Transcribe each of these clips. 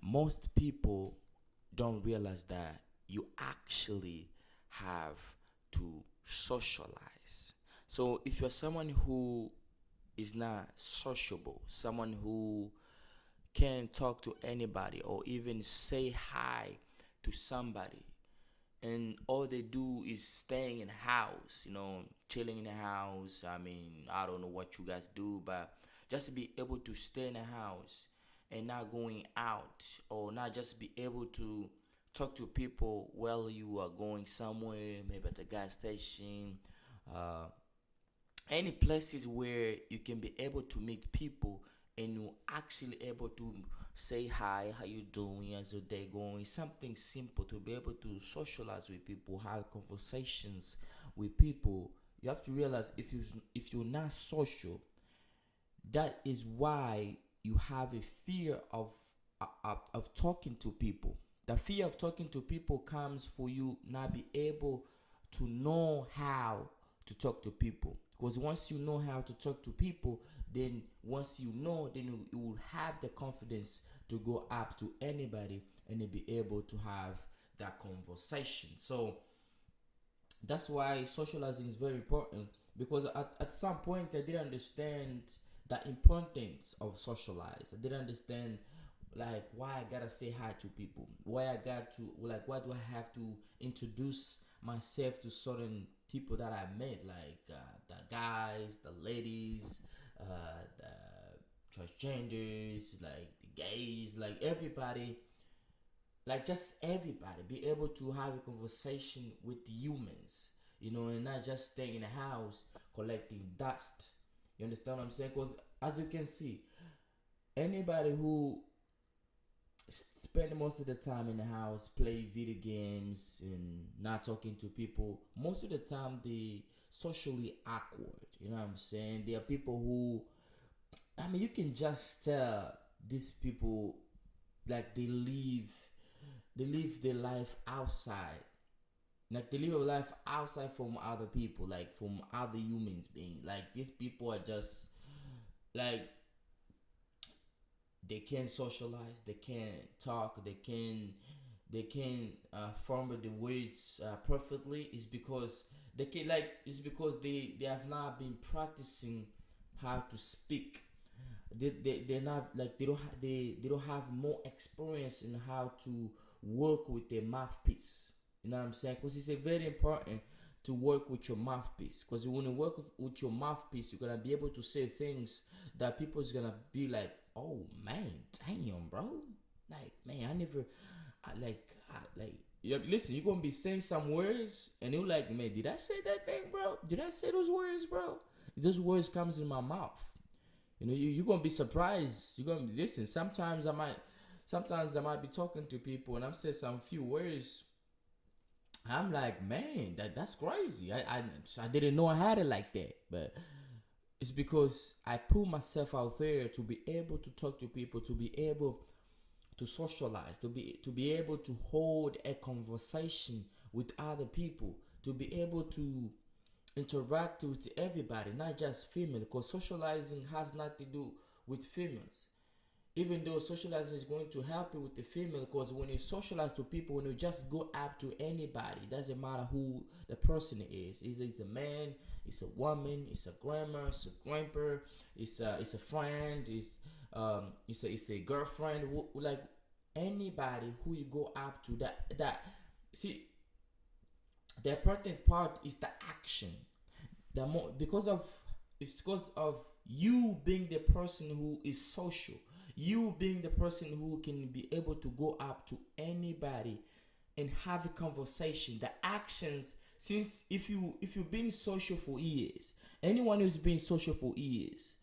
most people don't realize that you actually have to socialize. So if you're someone who is not sociable, someone who can talk to anybody or even say hi to somebody, and all they do is staying in the house, chilling in the house. I mean, I don't know what you guys do, but just to be able to stay in the house and not going out, or not just be able to talk to people while you are going somewhere, maybe at the gas station, uh, any places where you can be able to meet people and you actually able to say hi, how you doing, how's your day going, something simple to be able to socialize with people, have conversations with people. You have to realize if you're not social, that is why you have a fear of talking to people. The fear of talking to people comes for you not be able to know how to talk to people. Because once you know how to talk to people, then once you know, then you will have the confidence to go up to anybody and be able to have that conversation. So that's why socializing is very important, because at some point I didn't understand the importance of socialize. I didn't understand like why I gotta say hi to people, why I got to, like, why do I have to introduce myself to certain people that I met, like the guys, the ladies, the transgenders, like the gays, like everybody, like just everybody be able to have a conversation with humans, and not just staying in a house collecting dust. You understand what I'm saying? Because as you can see, anybody who spend most of the time in the house play video games and not talking to people, most of the time they socially awkward. You know what I'm saying? There are people who, I mean, you can just tell these people, like, they live their life outside. Like, they live a life outside from other people, like from other humans being. Like, these people are just like, they can socialize, they can talk, they can form the words perfectly. Is because they have not been practicing how to speak. They're not like, they don't have more experience in how to work with their mouthpiece. You know what I'm saying? Because it's a very important to work with your mouthpiece, because when you work with your mouthpiece, you're gonna be able to say things that people's gonna be like, oh man, damn, bro, like, man, I never, like, yeah, listen, you're gonna be saying some words and you're like, man, did I say that thing, bro? Did I say those words, bro? Those words comes in my mouth. You're gonna be surprised. You're gonna listen. Sometimes I might be talking to people and I'm saying some few words. I'm like, man, that's crazy. I didn't know I had it like that, but it's because I put myself out there to be able to talk to people, to be able to socialize, to be able to hold a conversation with other people, to be able to interact with everybody, not just female, because socializing has nothing to do with females. Even though socializing is going to help you with the female, because when you socialize to people, when you just go up to anybody, it doesn't matter who the person is. It's a man, it's a woman, it's a grandma, it's a grandpa, it's a friend, it's a girlfriend, like anybody who you go up to. That see, the important part is the action. The more, because of, it's because of you being the person who is social, you being the person who can be able to go up to anybody and have a conversation. The actions, since if you've been social for years, anyone who's been social for years,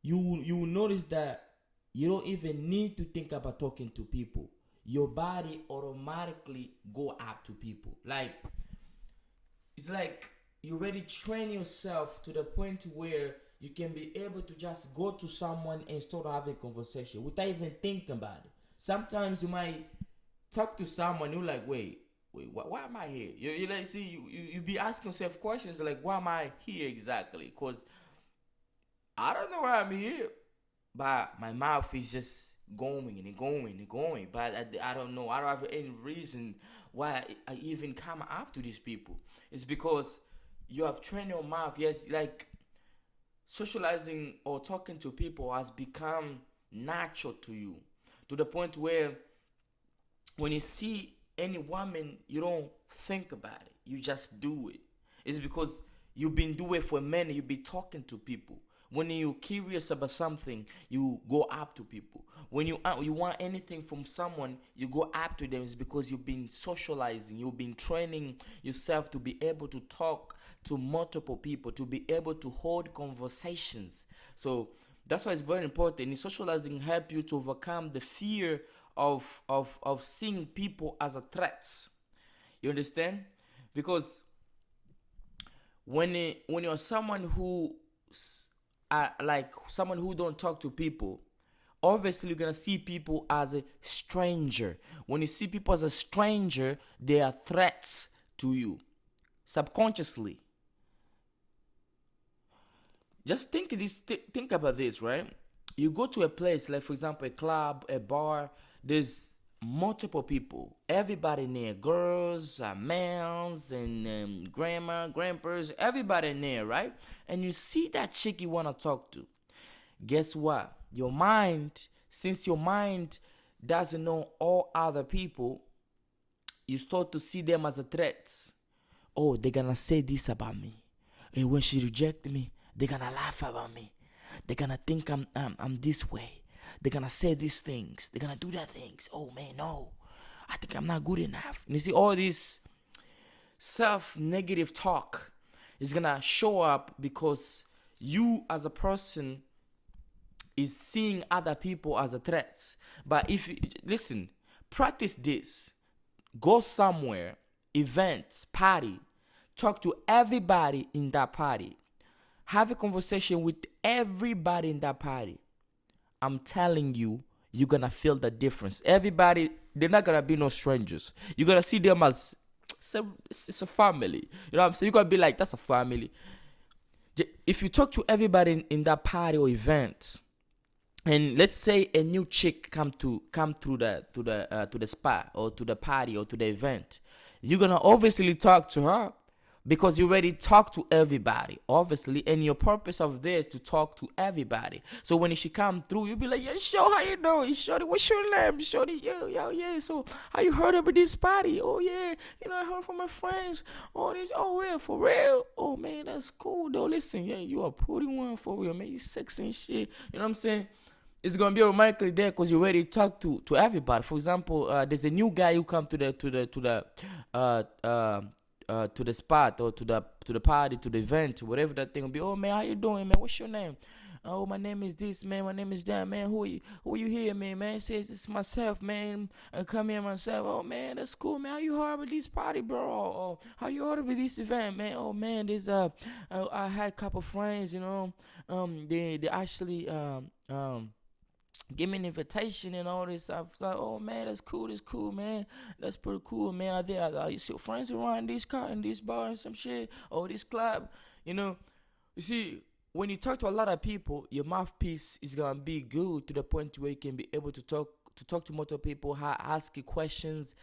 you will notice that you don't even need to think about talking to people. Your body automatically go up to people. Like, it's like you already train yourself to the point where you can be able to just go to someone and start having a conversation without even thinking about it. Sometimes you might talk to someone, you're like, wait, why am I here? You like, see, you be asking yourself questions like, why am I here exactly? Because I don't know why I'm here, but my mouth is just going and going and going. But I don't know. I don't have any reason why I even come up to these people. It's because you have trained your mouth. Yes, like socializing or talking to people has become natural to you, to the point where when you see any woman, you don't think about it. You just do it. It's because you've been doing it for a minute. You've been talking to people. When you're curious about something, you go up to people. When you want anything from someone, you go up to them. It's because you've been socializing. You've been training yourself to be able to talk to multiple people, to be able to hold conversations. So that's why it's very important. In socializing, help you to overcome the fear of seeing people as a threat. You understand? Because when you're someone who like someone who don't talk to people, obviously you're gonna see people as a stranger. When you see people as a stranger, they are threats to you subconsciously. Just think about this, right? You go to a place like, for example, a club, a bar. There's multiple people, everybody in there, girls, males, and grandma, grandpas, everybody in there, right? And you see that chick you want to talk to. Guess what? Your mind, since your mind doesn't know all other people, you start to see them as a threat. Oh, they're gonna say this about me. And when she reject me, they're gonna laugh about me. They're gonna think I'm this way. They're gonna say these things. They're gonna do that things. Oh man, no. I think I'm not good enough. And you see all this self-negative talk is gonna show up because you as a person is seeing other people as a threat. But if you listen, practice this. Go somewhere, event, party, talk to everybody in that party. Have a conversation with everybody in that party. I'm telling you, you're gonna feel the difference. Everybody, they're not gonna be no strangers. You're gonna see them as it's a family. You know what I'm saying? You're gonna be like, that's a family. If you talk to everybody in that party or event, and let's say a new chick come through the spa or to the party or to the event, you're gonna obviously talk to her because you already talk to everybody, obviously, and your purpose of this to talk to everybody. So when she come through, you'll be like, yeah, sure, how you doing? Shorty, what's your name? Shorty, yeah. So how you heard about this party? Oh yeah, I heard from my friends. Oh this, oh yeah, for real. Oh man, that's cool though. Listen, yeah, you are pretty one for real, man. You sexy and shit. You know what I'm saying? It's gonna be automatically there because you already talk to everybody. For example, there's a new guy who come uh, uh, to the spot or to the party, to the event, whatever that thing will be. Oh man, how you doing, man? What's your name? Oh, my name is this, man. My name is that, man. Who are you? Who are you here, man? Man says it's myself, man. I come here myself. Oh man, that's cool, man. How you heard about this party, bro? Oh, how you heard about this event, man? Oh man, this I had a couple friends, they actually give me an invitation and all this stuff. It's like, oh man, that's cool, man. That's pretty cool, man. You see friends around this car in this bar and some shit, or this club, You see, when you talk to a lot of people, your mouthpiece is gonna be good to the point where you can be able to talk to multiple people, ask you questions,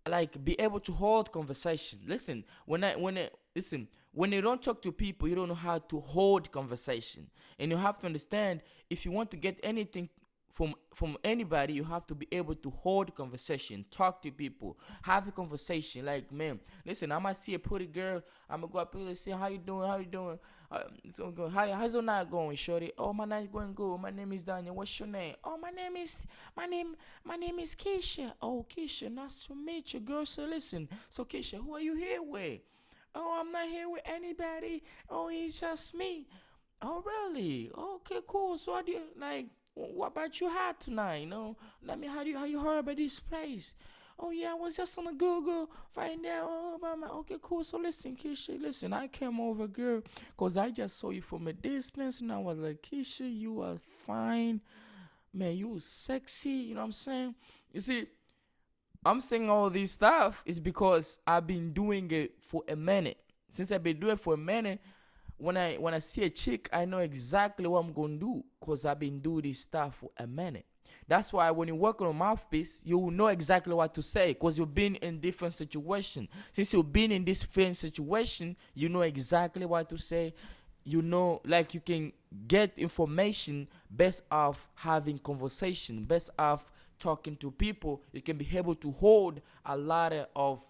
like be able to hold conversation. Listen, when you don't talk to people, you don't know how to hold conversation, and you have to understand if you want to get anything from anybody, you have to be able to hold conversation, talk to people, have a conversation. Like, man, listen, I might see a pretty girl, I'm gonna go up here and say, how you doing? How's your night going, shorty? Oh, my night's going good. My name is Daniel. What's your name? Oh, my name is Keisha. Oh, Keisha, nice to meet you, girl. So listen, so Keisha, who are you here with? Oh, I'm not here with anybody. Oh, it's just me. Oh, really? Okay, cool. So how do you like? What about you had tonight? Let me. How you heard about this place? Oh yeah, I was just on the Google find out all about my. Okay, cool. So listen, Keisha, listen. I came over, girl, cause I just saw you from a distance, and I was like, Keisha, you are fine, man. You sexy. You know what I'm saying? You see, I'm saying all this stuff is because I've been doing it for a minute. Since I've been doing it for a minute, when I see a chick, I know exactly what I'm gonna do because I've been doing this stuff for a minute. That's why when you work on a mouthpiece, you will know exactly what to say because you've been in different situation. Since you've been in this different situation, you know exactly what to say. You know, like you can get information based off having conversation, based off talking to people. You can be able to hold a lot of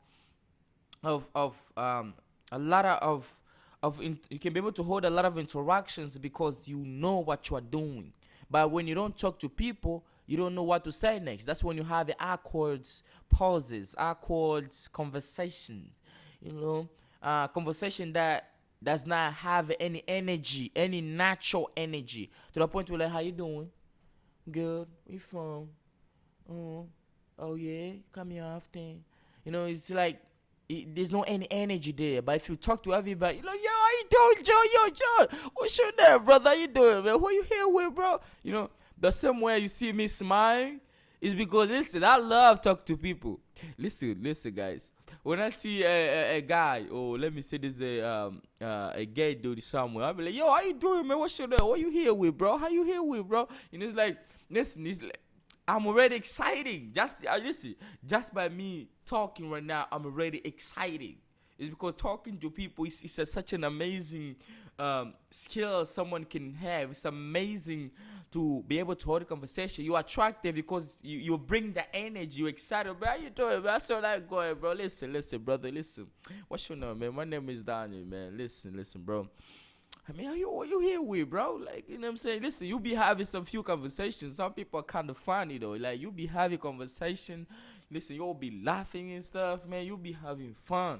a lot you can be able to hold a lot of interactions because you know what you are doing. But when you don't talk to people, you don't know what to say next. That's when you have the awkward pauses, awkward conversations. You know, conversation that does not have any energy, any natural energy, to the point where like, how you doing? Good. Where you from? Oh, oh yeah, come here often. You know, it's like there's no any energy there. But if you talk to everybody, you're like, yo, how you doing, Joe? Yo, John, what's your name, brother? How you doing, man? Who you here with, bro? You know, the same way you see me smiling is because listen, I love talk to people. Listen, guys. When I see a guy, or let me say this, a gay dude somewhere, I'll be like, yo, how you doing, man? What's your name? What you here with, bro? How you here with, bro? And it's like, listen, it's like, I'm already exciting. Listen, just by me talking right now, I'm already exciting. It's because talking to people is such an amazing skill someone can have. It's amazing to be able to hold a conversation. You're attractive because you bring the energy. You're excited. Bro, how you doing, man? I saw that going, bro. Listen, brother. Listen. What's your name, man? My name is Daniel, man. Listen, bro. I mean, what you here with, bro? Like, you know what I'm saying? Listen, you be having some few conversations. Some people are kind of funny, though. Like, you be having conversation. Listen, you'll be laughing and stuff, man. You'll be having fun.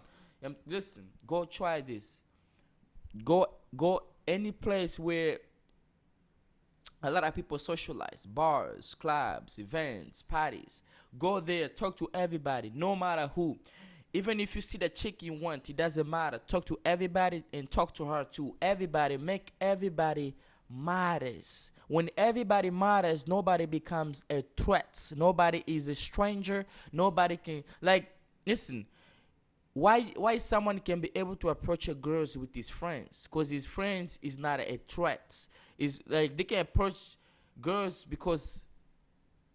Listen, go try this. Go any place where a lot of people socialize, bars, clubs, events, parties. Go there, talk to everybody, no matter who. Even if you see the chick you want, it doesn't matter. Talk to everybody and talk to her too. Everybody, make everybody matters. When everybody matters, nobody becomes a threat. Nobody is a stranger. Nobody can, like, listen, why someone can be able to approach a girls with his friends, because his friends is not a threat. Is like they can approach girls because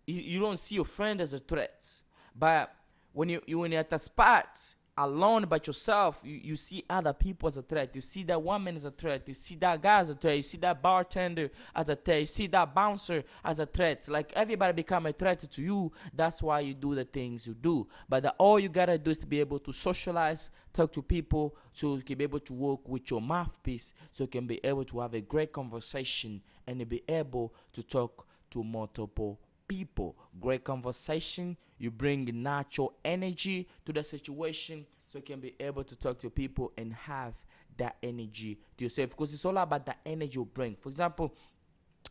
you don't see your friend as a threat. But when you're at a spot alone by yourself, you see other people as a threat. You see that woman as a threat. You see that guy as a threat. You see that bartender as a threat. You see that bouncer as a threat. Like everybody become a threat to you. That's why you do the things you do. But all you gotta do is to be able to socialize, talk to people, so you can be able to work with your mouthpiece, so you can be able to have a great conversation and be able to talk to multiple people. Great conversation, you bring natural energy to the situation, so you can be able to talk to people and have that energy to yourself, because it's all about the energy you bring. For example,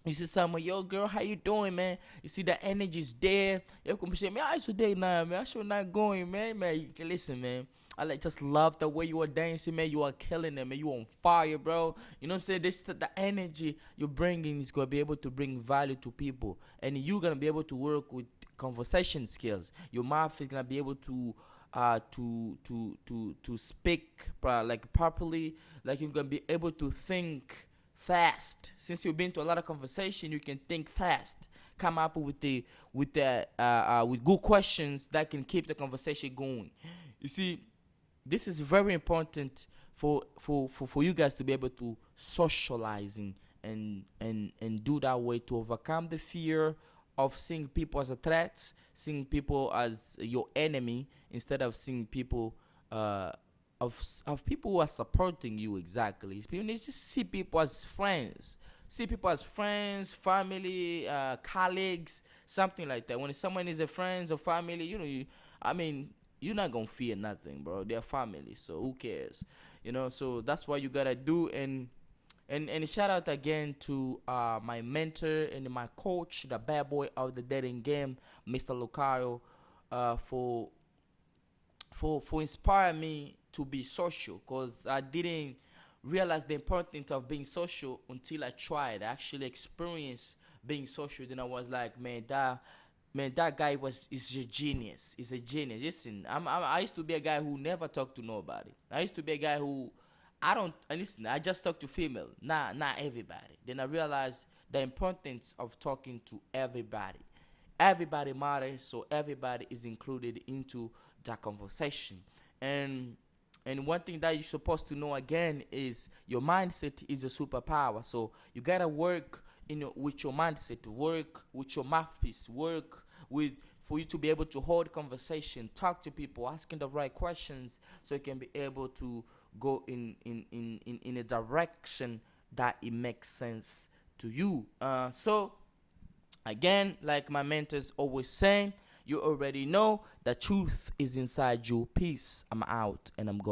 you see someone, yo, girl, how you doing, man? You see the energy's there. You can say, man, I should date now, man. I should not going, man. Man, you can listen, man. I like just love the way you are dancing, man. You are killing it, man. You on fire, bro. You know what I'm saying? This the energy you're bringing is gonna be able to bring value to people, and you're gonna be able to work with conversation skills. Your mouth is gonna be able to speak like properly. Like you're gonna be able to think fast. Since you've been to a lot of conversation, you can think fast. Come up with good questions that can keep the conversation going. You see, this is very important for you guys to be able to socializing and do that way to overcome the fear of seeing people as a threat, seeing people as your enemy, instead of seeing people of people who are supporting you. Exactly, you need to see people as friends. See people as friends, family, colleagues, something like that. When someone is a friends or family, I mean, you're not gonna fear nothing, bro. They're family, so who cares? So that's what you gotta do. And shout out again to my mentor and my coach, the bad boy of the dating game, Mr. Lucario, for inspiring me to be social, because I didn't realize the importance of being social until I tried. I actually experienced being social. Then I was like, man, that guy is a genius. He's a genius. Listen, I used to be a guy who never talked to nobody. I used to be a guy who I don't listen. I just talk to female, not everybody. Then I realized the importance of talking to everybody. everybody matters, so everybody is included into that conversation. And and one thing that you're supposed to know again is your mindset is a superpower. So you gotta work with your mindset, work with your mouthpiece, work with for you to be able to hold conversation, talk to people, asking the right questions, so you can be able to go in a direction that it makes sense to you. So again, like my mentors always say, you already know the truth is inside you. Peace. I'm out and I'm going.